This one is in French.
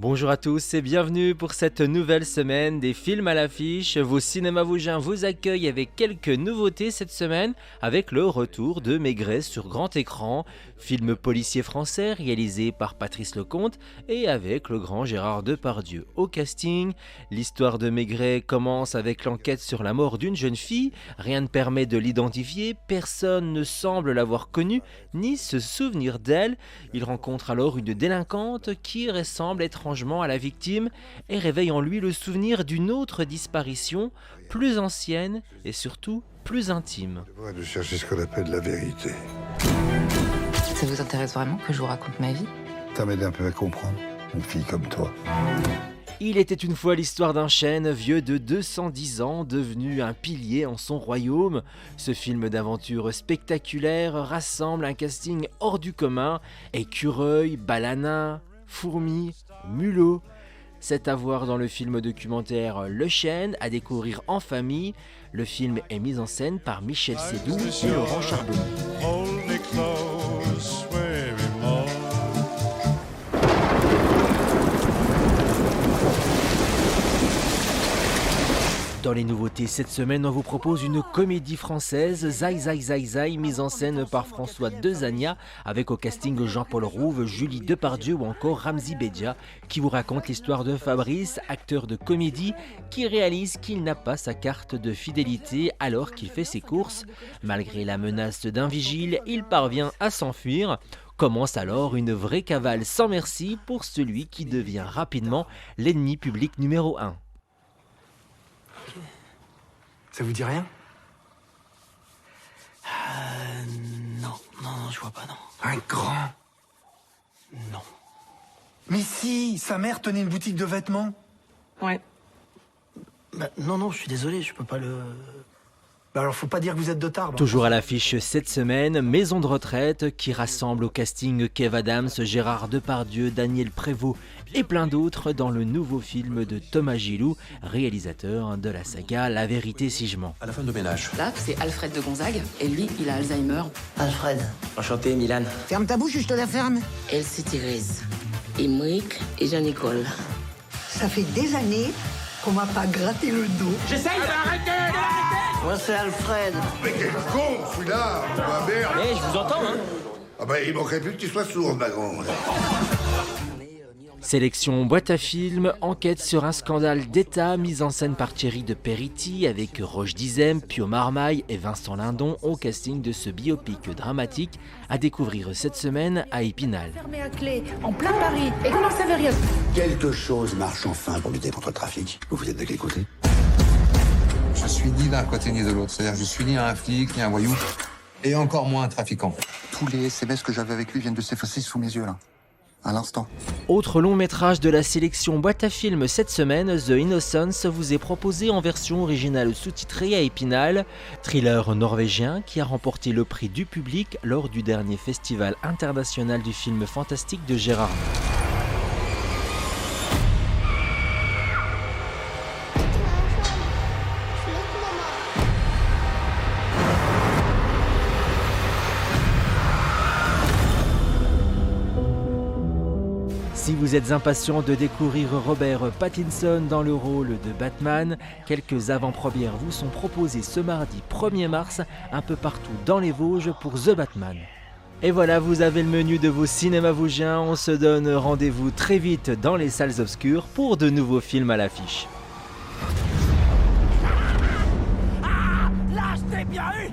Bonjour à tous et bienvenue pour cette nouvelle semaine des films à l'affiche. Vos cinémas vosgiens vous accueillent avec quelques nouveautés cette semaine avec le retour de Maigret sur grand écran, film policier français réalisé par Patrice Lecomte et avec le grand Gérard Depardieu au casting. L'histoire de Maigret commence avec l'enquête sur la mort d'une jeune fille. Rien ne permet de l'identifier, personne ne semble l'avoir connue ni se souvenir d'elle. Il rencontre alors une délinquante qui ressemble étrangement à la victime et réveille en lui le souvenir d'une autre disparition, plus ancienne et surtout plus intime. De chercher ce qu'on appelle la vérité. Ça vous intéresse vraiment que je vous raconte ma vie? Ça m'aide un peu à comprendre, une fille comme toi. Il était une fois l'histoire d'un chêne vieux de 210 ans, devenu un pilier en son royaume. Ce film d'aventure spectaculaire rassemble un casting hors du commun, écureuil, balanin, fourmis, mulots. C'est à voir dans le film documentaire Le Chêne, à découvrir en famille. Le film est mis en scène par Michel Sédou et Laurent Charbonnier. Dans les nouveautés cette semaine, on vous propose une comédie française, Zai Zai Zai Zai, mise en scène par François Dezania, avec au casting Jean-Paul Rouve, Julie Depardieu ou encore Ramzy Bedia, qui vous raconte l'histoire de Fabrice, acteur de comédie, qui réalise qu'il n'a pas sa carte de fidélité alors qu'il fait ses courses. Malgré la menace d'un vigile, il parvient à s'enfuir. Commence alors une vraie cavale sans merci pour celui qui devient rapidement l'ennemi public numéro 1. Ça vous dit rien? Non, je vois pas, non. Un grand? Non. Mais si, sa mère tenait une boutique de vêtements. Ouais. Non, je suis désolé, je peux pas le... Bah alors faut pas dire que vous êtes de Tarbes. Toujours à l'affiche cette semaine, Maison de retraite qui rassemble au casting Kev Adams, Gérard Depardieu, Daniel Prévost et plein d'autres dans le nouveau film de Thomas Gilou, réalisateur de la saga La Vérité si je mens. À la femme de ménage. Là, c'est Alfred de Gonzague, et lui, il a Alzheimer. Alfred. Enchanté, Milan. Ferme ta bouche, je te la ferme. Elsie Thérèse, Émeric et Jean-Nicole. Ça fait des années qu'on m'a pas gratté le dos. J'essaye d'arrêter. Moi, c'est Alfred. Mais quel con, celui-là! Ma merde! Eh, je vous entends, hein. Ah bah, il manquerait plus que tu sois sourde, ma grande. Sélection boîte à films, enquête sur un scandale d'État, mise en scène par Thierry de Peretti avec Roche Dizem, Pio Marmaille et Vincent Lindon au casting de ce biopic dramatique à découvrir cette semaine à Épinal. Fermé à clé, en plein Paris, et qu'on n'en savait rien. Quelque chose marche enfin pour lutter contre le trafic. Vous êtes de quel côté? Je suis ni d'un côté ni de l'autre. C'est-à-dire que je suis ni un flic, ni un voyou, et encore moins un trafiquant. Tous les SMS que j'avais avec lui viennent de s'effacer sous mes yeux, là. À l'instant. Autre long métrage de la sélection boîte à films cette semaine, The Innocence vous est proposé en version originale sous-titrée à Épinal, thriller norvégien qui a remporté le prix du public lors du dernier festival international du film fantastique de Gérard. Si vous êtes impatient de découvrir Robert Pattinson dans le rôle de Batman, quelques avant-premières vous sont proposées ce mardi 1er mars un peu partout dans les Vosges pour The Batman. Et voilà, vous avez le menu de vos cinémas vosgiens. On se donne rendez-vous très vite dans les salles obscures pour de nouveaux films à l'affiche. Ah, là, je t'ai bien eu.